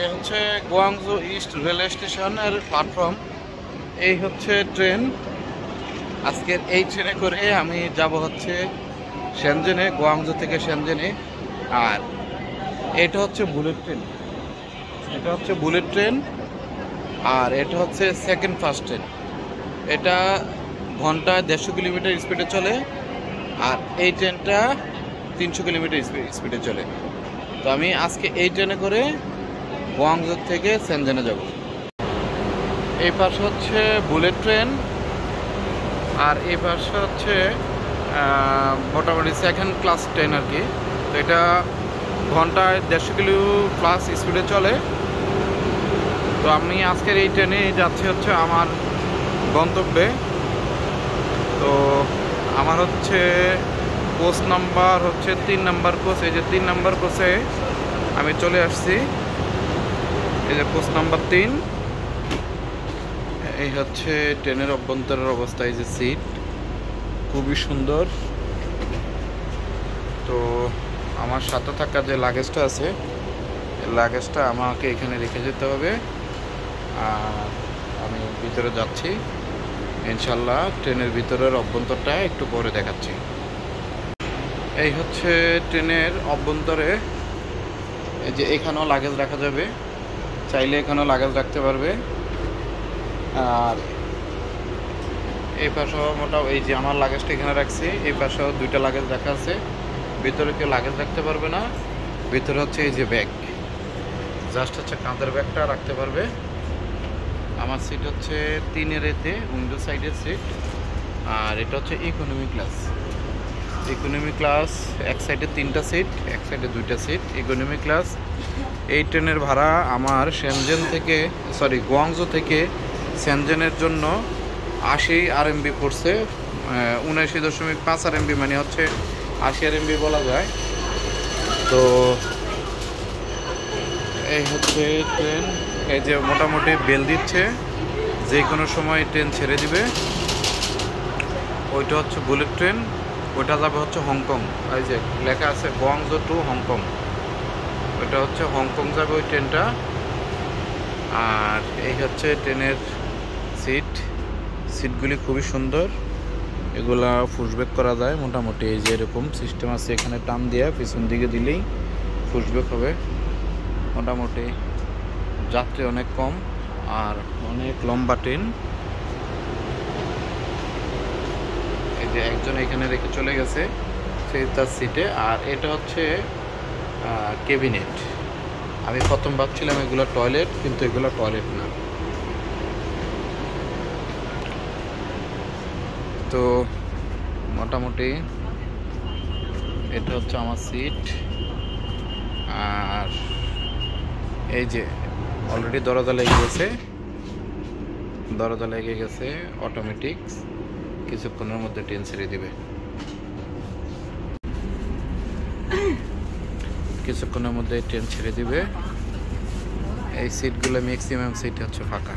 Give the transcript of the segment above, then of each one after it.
এ হচ্ছে Guangzhou east railway স্টেশনের platform. এই হচ্ছে ট্রেন। আজকের এই ট্রেনে করে আমি যাব হচ্ছে শেনজেনে, গোয়াংজু থেকে শেনজেনে। আর এটা হচ্ছে বুলেট ট্রেন, এটা হচ্ছে বুলেট ট্রেন। আর এটা হচ্ছে সেকেন্ড ফাস্ট ট্রেন। এটা ঘন্টায় 150 কিলোমিটার স্পিডে চলে, আর এই ট্রেনটা 300 কিলোমিটার স্পিডে চলে। তো আমি আজকে এই ট্রেনে করে গোয়াংজু থেকে শেনজেনে যাব। এই পাশে হচ্ছে বুলেট ট্রেন, আর এই পাশে হচ্ছে মোটামুটি সেকেন্ড ক্লাস ট্রেন আর কি। তো এটা ঘন্টায় 150 কিলো প্লাস স্পিডে চলে। তো আমি আজকের এই ট্রেনে যাচ্ছি হচ্ছে আমার গন্তব্যে। তো আমার হচ্ছে কোচ নাম্বার হচ্ছে 3 নাম্বার কোচ। এই যে 3 নাম্বার কোচে আমি চলে আসছি। এই যে কোচ নাম্বার 3। এই হচ্ছে ট্রেনের অভ্যন্তরের অবস্থা। এই যে সিট খুবই সুন্দর। তো আমার সাথে থাকা যে লাগেজটা আছে, এই লাগেজটা আমাকে এখানে রেখে যেতে হবে। আর আমি ভিতরে যাচ্ছি ইনশাল্লাহ। ট্রেনের ভিতরের অভ্যন্তরটা একটু পরে দেখাচ্ছি। এই হচ্ছে ট্রেনের অভ্যন্তরে। এই যে এখানেও লাগেজ রাখা যাবে, চাইলে এখানেও লাগেজ রাখতে পারবে। আর এই পাশেও এই যে আমার লাগেজটা এখানে রাখছি, এই পাশেও 2টা লাগেজ রাখা আছে। ভিতরে কেউ লাগেজ রাখতে পারবে না। ভিতরে হচ্ছে এই যে ব্যাগ, জাস্ট হচ্ছে কাঁধের ব্যাগটা রাখতে পারবে। আমার সিট হচ্ছে 3-এর এতে উইন্ডো সাইডের সিট। আর এটা হচ্ছে ইকোনমি ক্লাস। ইকোনমি ক্লাস এক সাইডে 3টা সিট, এক সাইডে 2টা সিট, ইকোনমি ক্লাস। এই ট্রেনের ভাড়া আমার গোয়াংজু থেকে শেনজেনের জন্য 80 RMB পড়ছে। 79.5 RMB, মানে হচ্ছে 80 RMB বলা যায়। তো এই হচ্ছে ট্রেন। এই যে মোটামুটি বেল দিচ্ছে, যে কোনো সময় ট্রেন ছেড়ে দিবে। ওইটা হচ্ছে বুলেট ট্রেন, ওইটা যাবে হচ্ছে হংকং। এই যে লেখা আছে গোয়াংজু টু হংকং, ওইটা হচ্ছে হংকং যাবে ওই ট্রেনটা। আর এই হচ্ছে ট্রেনের সিটগুলি খুবই সুন্দর। এগুলা পুশব্যাক করা যায় মোটামুটি। এই যে এরকম সিস্টেম আছে, এখানে টান দিয়ে পিছন দিকে দিলেই পুশব্যাক হবে। মোটামুটি যাত্রী অনেক কম আর অনেক লম্বা ট্রেন। এই যে একজন এখানে রেখে চলে গেছে সেই তার সিটে। আর এটা হচ্ছে ক্যাবিনেট। আমি প্রথম ভাবছিলাম এগুলো টয়লেট, কিন্তু এগুলো টয়লেট না। তো মোটামুটি এটা হচ্ছে আমার সিট। আর এই যে অলরেডি দরজা লেগে গেছে অটোমেটিক। কিছুক্ষণের মধ্যে ট্রেন ছেড়ে দিবে, কিছুক্ষণের মধ্যে ট্রেন ছেড়ে দিবে। এই সিটগুলো ম্যাক্সিমাম সিট হচ্ছে ফাঁকা,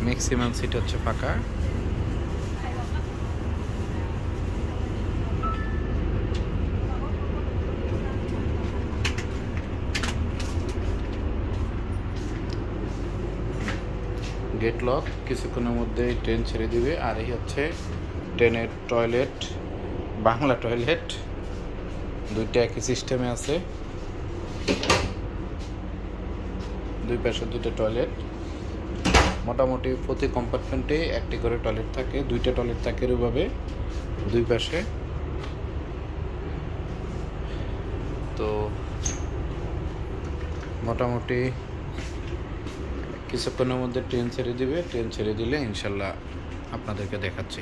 ম্যাক্সিমাম সিট হচ্ছে ফাঁকা। গেট লক, কিছুক্ষণের মধ্যে ট্রেন ছেড়ে দিবে। আর এই হচ্ছে ট্রেনের টয়লেট, বাংলা টয়লেট। 2টা একই সিস্টেমে আছে, 2 পাশে 2টা টয়লেট। মোটামুটি প্রতি কম্পার্টমেন্টে 1টি করে টয়লেট থাকে, 2টা টয়লেট থাকে এভাবে 2 পাশে। তো মোটামুটি কিছুক্ষণের মধ্যে ট্রেন ছেড়ে দিবে। ট্রেন ছেড়ে দিলে ইনশাল্লাহ আপনাদেরকে দেখাচ্ছি।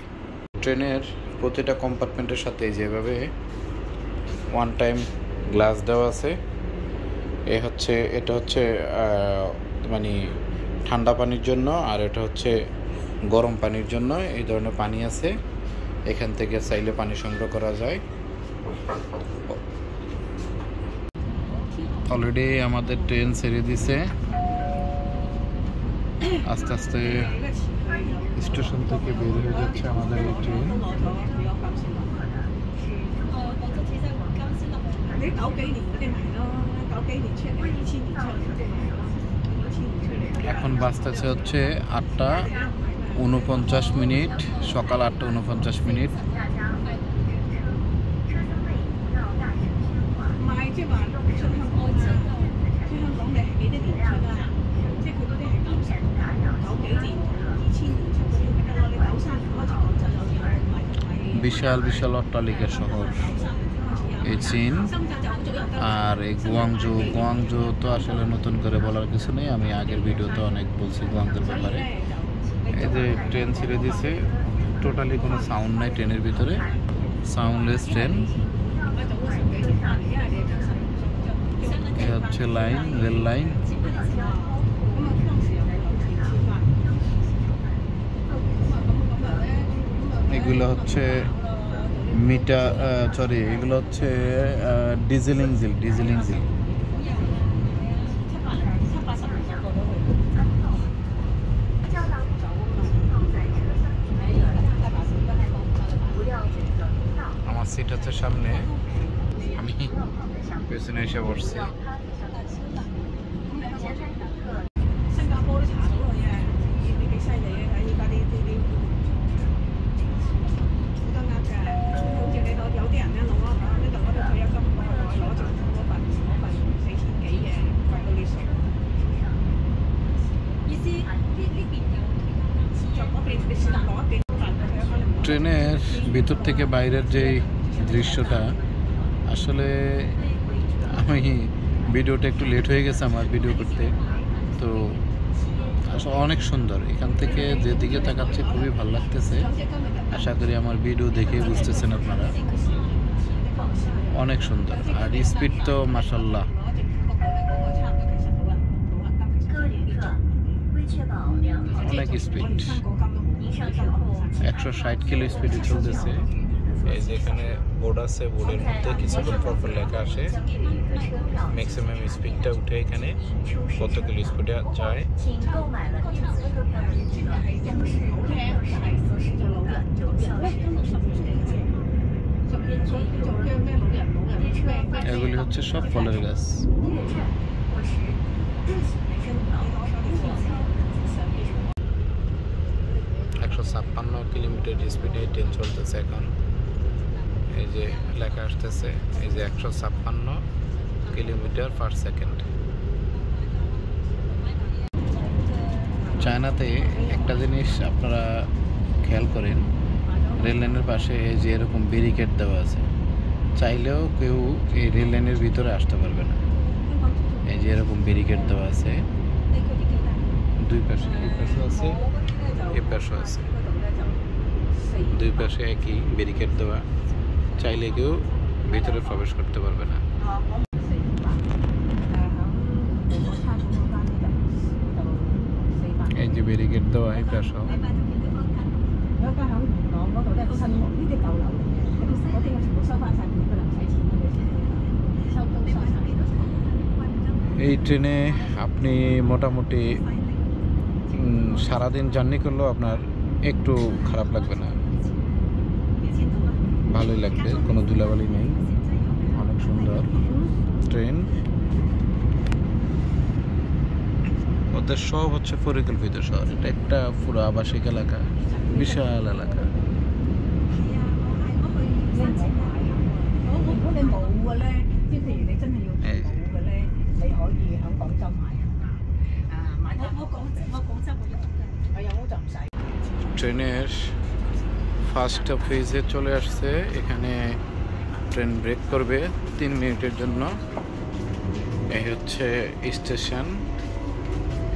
ট্রেনের প্রতিটা কম্পার্টমেন্টের সাথে যেভাবে 1 টাইম গ্লাস দেওয়া আছে। এটা হচ্ছে মানে ঠান্ডা পানির জন্য, আর এটা হচ্ছে গরম পানির জন্য। এই ধরনের পানি আছে, এখান থেকে চাইলে পানি সংগ্রহ করা যায়। অলরেডি আমাদের ট্রেন ছেড়ে দিছে। আস্তে আস্তে স্টেশন থেকে বের হয়ে যাচ্ছে আমাদের এই ট্রেন। এখন বাজতেছে হচ্ছে 8:49, সকাল 8:49। বিশাল বিশাল অট্টালিকা শহর এই চীন। আর এই গুয়াংজু তো আসলে নতুন করে বলার কিছু নেই, আমি আগের ভিডিওতে অনেক বলছি গুয়াংজুর ব্যাপারে। এই যে ট্রেন ছেড়ে দিয়েছে, টোটালি কোনো সাউন্ড নাই ট্রেনের ভিতরে, সাউন্ডলেস ট্রেন। এ হচ্ছে লাইন, রেল লাইন। এগুলো হচ্ছে এগুলো হচ্ছে ডিজেলিং জিল। আমার সিট হচ্ছে সামনে, আমি পেছনে এসে বসছি। ট্রেনের ভিতর থেকে বাইরের যে দৃশ্যটা, আসলে আমি ভিডিওটা একটু লেট হয়ে গেছে আমার ভিডিও করতে, তো আসলে অনেক সুন্দর। এখান থেকে যেদিকে তাকাচ্ছে খুবই ভালো লাগতেছে। আশা করি আমার ভিডিও দেখে বুঝতেছেন আপনারা, অনেক সুন্দর। আর স্পিড তো মাশাআল্লাহ, অনেক স্পিড, 160 কিলো স্পিডে চলতেছে। এই যে এখানে বোর্ড আছে, বোর্ডের মধ্যে কিছুক্ষণ পর লেখা আসে, ম্যাক্সিমাম স্পিডটা উঠে এখানে কত কিলো স্পিডে যায়। এগুলি হচ্ছে সব ফলের গাছ। 156 কিলোমিটার স্পিডে ট্রেন চলতেছে এখন। এই যে লেখা আসতেছে, এই যে 156 কিলোমিটার পার সেকেন্ড। চায়নাতে একটা জিনিস আপনারা খেয়াল করেন, রেল লাইনের পাশে এই যে এরকম ব্যারিকেড দেওয়া আছে, চাইলেও কেউ এই রেল লাইনের ভিতরে আসতে পারবে না। এই যে এরকম ব্যারিকেড দেওয়া আছে দুই পাশে, এই পাশে আছে, এই পাশে আছে, দুই পাশে একই ব্যারিকেড দেওয়া, চাইলে কেউ ভিতরে প্রবেশ করতে পারবে না। এই যে ব্যারিকেড দেওয়া, এই পাশে এই ট্রেনে আপনি মোটামুটি সারাদিন জার্নি করলেও আপনার একটু খারাপ লাগবে না, ভালোই লাগবে, কোনো ধুলাবালি নেই, অনেক সুন্দর ট্রেন। ওদের সব হচ্ছে পরিকল্পিত শহর, এটা একটা পুরো আবাসিক এলাকা, বিশাল এলাকা। ট্রেনের ফার্স্ট ফেজে চলে আসছে, এখানে ট্রেন ব্রেক করবে 3 মিনিটের জন্য। এই হচ্ছে স্টেশন,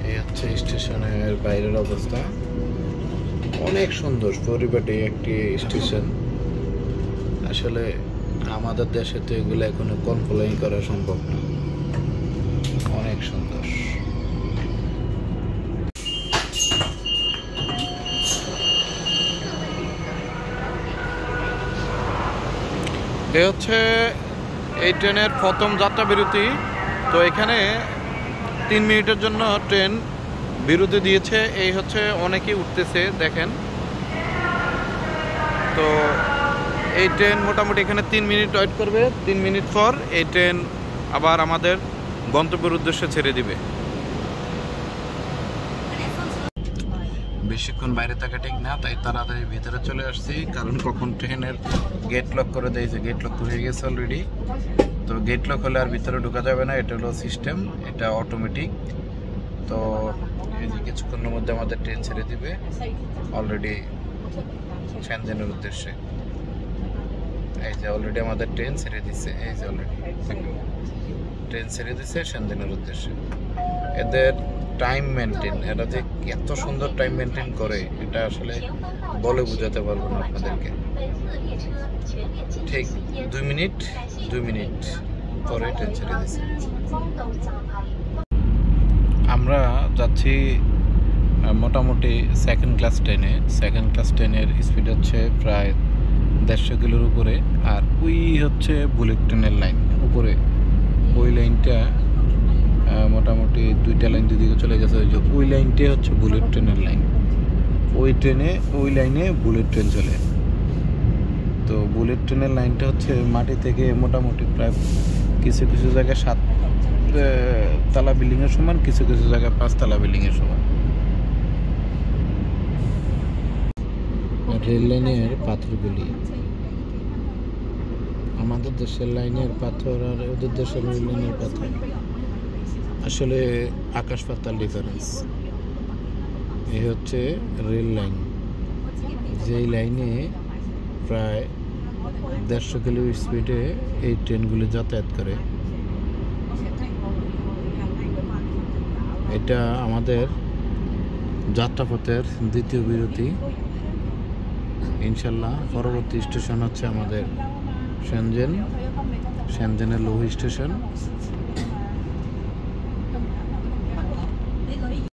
এই হচ্ছে স্টেশনের বাইরের অবস্থা, অনেক সুন্দর পরিপাটি একটি স্টেশন। আসলে আমাদের দেশে তো এগুলো এখনো কল্পনাই করা সম্ভব না, অনেক সুন্দর। এ হচ্ছে এই ট্রেনের প্রথম যাত্রা বিরতি। তো এখানে 3 মিনিটের জন্য ট্রেন বিরতি দিয়েছে। এই হচ্ছে অনেকেই উঠতেছে দেখেন। তো এই ট্রেন মোটামুটি এখানে 3 মিনিট ওয়েট করবে, 3 মিনিট পর এই ট্রেন আবার আমাদের গন্তব্যের উদ্দেশ্যে ছেড়ে দিবে। বেশিক্ষণ বাইরে থাকা ঠিক না, তাই তাড়াতাড়ি ভেতরে চলে আসছি, কারণ কখন ট্রেনের গেট লক করে দেয়, যে গেট লক হয়ে গেছে অলরেডি। তো গেট লক হলে আর ভিতরে ঢোকা যাবে না, এটা হলো সিস্টেম, এটা অটোমেটিক। তো এই যে কিছুক্ষণের মধ্যে আমাদের ট্রেন ছেড়ে দিবে অলরেডি শেনজেনের উদ্দেশ্যে। এই যে অলরেডি আমাদের ট্রেন ছেড়ে দিচ্ছে, এই যে অলরেডি ট্রেন ছেড়ে দিচ্ছে শেনজেনের উদ্দেশ্যে। এদের টাইম মেনটেন, এরা যে এত সুন্দর টাইম মেনটেন করে এটা আসলে বলে বোঝাতে পারবো না আপনাদেরকে। ঠিক 2 মিনিট পরে ট্রেন ছেড়ে দিচ্ছে। আমরা যাচ্ছি মোটামুটি সেকেন্ড ক্লাস ট্রেনের স্পিড হচ্ছে প্রায় 150 কিলোর উপরে। আর ওই হচ্ছে বুলেট ট্রেনের লাইন উপরে, ওই লাইনটা মোটামুটি 2টা লাইন দুদিকে চলে গেছে। ওই লাইনটাই হচ্ছে বুলেট ট্রেনের লাইন, ওই লাইনে বুলেট ট্রেন চলে। তো বুলেট ট্রেনের লাইনটা হচ্ছে মাটি থেকে মোটামুটি প্রায় কিছু কিছু জায়গায় 7 তলা বিল্ডিংয়ের সমান, কিছু কিছু জায়গায় 5 তলা বিল্ডিংয়ের সমান। রেল লাইনের পাথরগুলি, আমাদের দেশের লাইনের পাথর আর ওদের দেশের রেল লাইনের পাথর আসলে আকাশ পাতাল ডিফারেন্স। এই হচ্ছে রেল লাইন, যেই লাইনে প্রায় 150 কিলো স্পিডে এই ট্রেনগুলি যাতায়াত করে। এটা আমাদের যাত্রাপথের দ্বিতীয় বিরতি। ইনশাল্লাহ পরবর্তী স্টেশন হচ্ছে আমাদের শেনজেনের লৌহ স্টেশন।